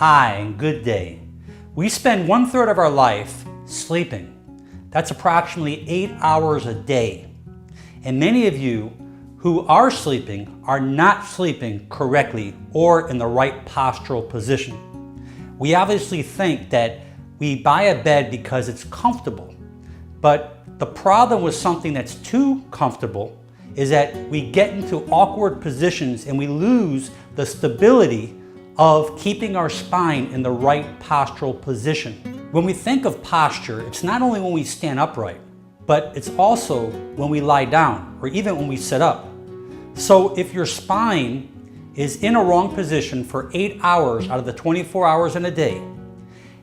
Hi and good day. We spend 1/3 of our life sleeping. That's approximately 8 hours a day. And many of you who are sleeping are not sleeping correctly or in the right postural position. We obviously think that we buy a bed because it's comfortable, but the problem with something that's too comfortable is that we get into awkward positions and we lose the stability of keeping our spine in the right postural position. When we think of posture, it's not only when we stand upright, but it's also when we lie down or even when we sit up. So if your spine is in a wrong position for 8 hours out of the 24 hours in a day,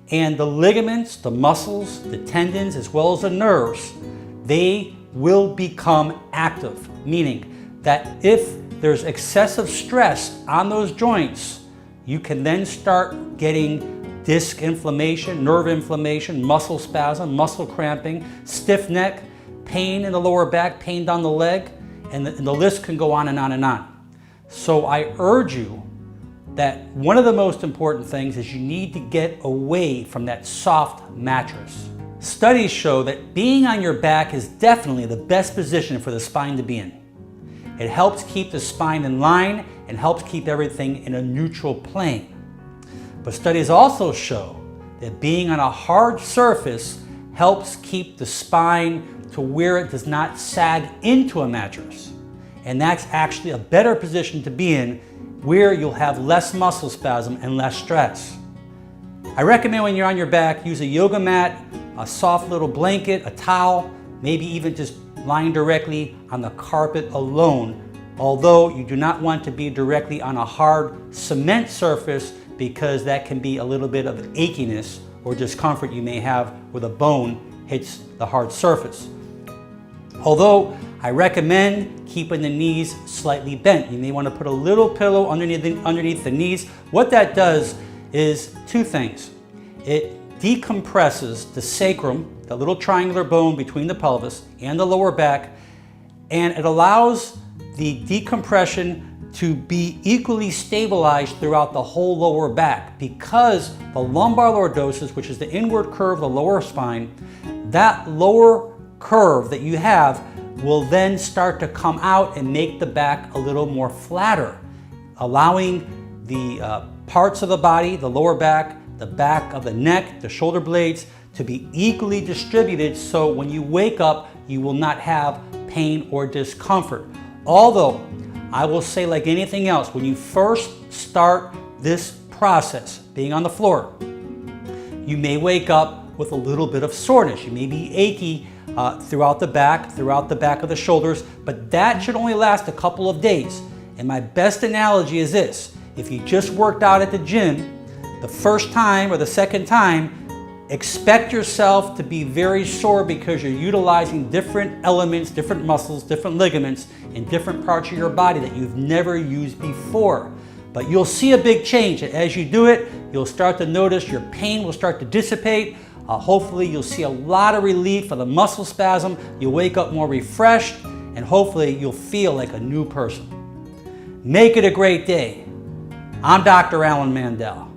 and the ligaments, the muscles, the tendons, as well as the nerves, they will become active, meaning that if there's excessive stress on those joints, you can then start getting disc inflammation, nerve inflammation, muscle spasm, muscle cramping, stiff neck, pain in the lower back, pain down the leg, and the list can go on and on and on. So I urge you that one of the most important things is you need to get away from that soft mattress. Studies show that being on your back is definitely the best position for the spine to be in. It helps keep the spine in line and helps keep everything in a neutral plane. But studies also show that being on a hard surface helps keep the spine to where it does not sag into a mattress. And that's actually a better position to be in, where you'll have less muscle spasm and less stress. I recommend when you're on your back, use a yoga mat, a soft little blanket, a towel, maybe even just lying directly on the carpet alone, although you do not want to be directly on a hard cement surface because that can be a little bit of achiness or discomfort you may have where the bone hits the hard surface. Although I recommend keeping the knees slightly bent. You may want to put a little pillow underneath the knees. What that does is two things. It decompresses the sacrum, the little triangular bone between the pelvis and the lower back, and it allows the decompression to be equally stabilized throughout the whole lower back, because the lumbar lordosis, which is the inward curve of the lower spine, that lower curve that you have will then start to come out and make the back a little more flatter, allowing the parts of the body, the lower back, the back of the neck, the shoulder blades, to be equally distributed, so when you wake up, you will not have pain or discomfort. Although, I will say, like anything else, when you first start this process, being on the floor, you may wake up with a little bit of soreness. You may be achy throughout the back of the shoulders, but that should only last a couple of days. And my best analogy is this: if you just worked out at the gym, the first time or the second time, expect yourself to be very sore because you're utilizing different elements, different muscles, different ligaments in different parts of your body that you've never used before. But you'll see a big change. As you do it, you'll start to notice your pain will start to dissipate. Hopefully you'll see a lot of relief for the muscle spasm. You'll wake up more refreshed, and hopefully you'll feel like a new person. Make it a great day. I'm Dr. Alan Mandell.